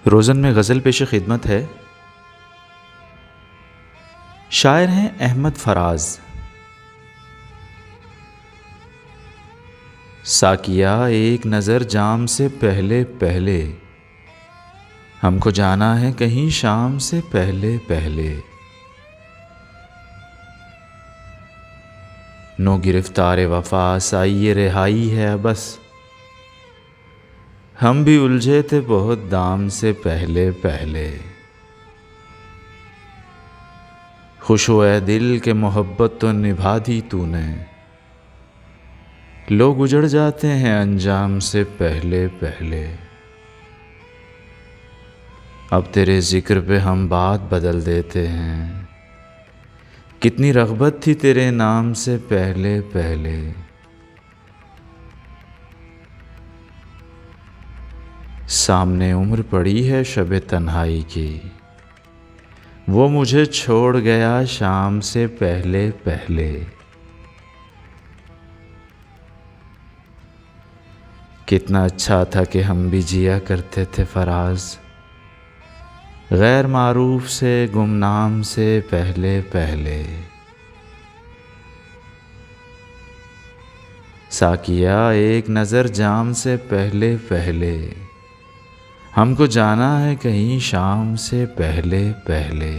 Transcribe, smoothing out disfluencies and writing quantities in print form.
रोज़न में गज़ल पेश खिदमत है। शायर हैं अहमद फराज। साकिया एक नज़र जाम से पहले पहले, हमको जाना है कहीं शाम से पहले पहले। नो गिरफ्तार वफा साई रिहाई है बस, हम भी उलझे थे बहुत दाम से पहले पहले। खुश हो ए दिल के मोहब्बत तो निभा दी तूने, लोग उजड़ जाते हैं अंजाम से पहले पहले। अब तेरे जिक्र पे हम बात बदल देते हैं, कितनी रग़बत थी तेरे नाम से पहले पहले। सामने उम्र पड़ी है शब तन्हाई की, वो मुझे छोड़ गया शाम से पहले पहले। कितना अच्छा था कि हम भी जिया करते थे फराज, गैर मारूफ से गुमनाम से पहले पहले। साकिया एक नज़र जाम से पहले पहले, हमको जाना है कहीं शाम से पहले पहले।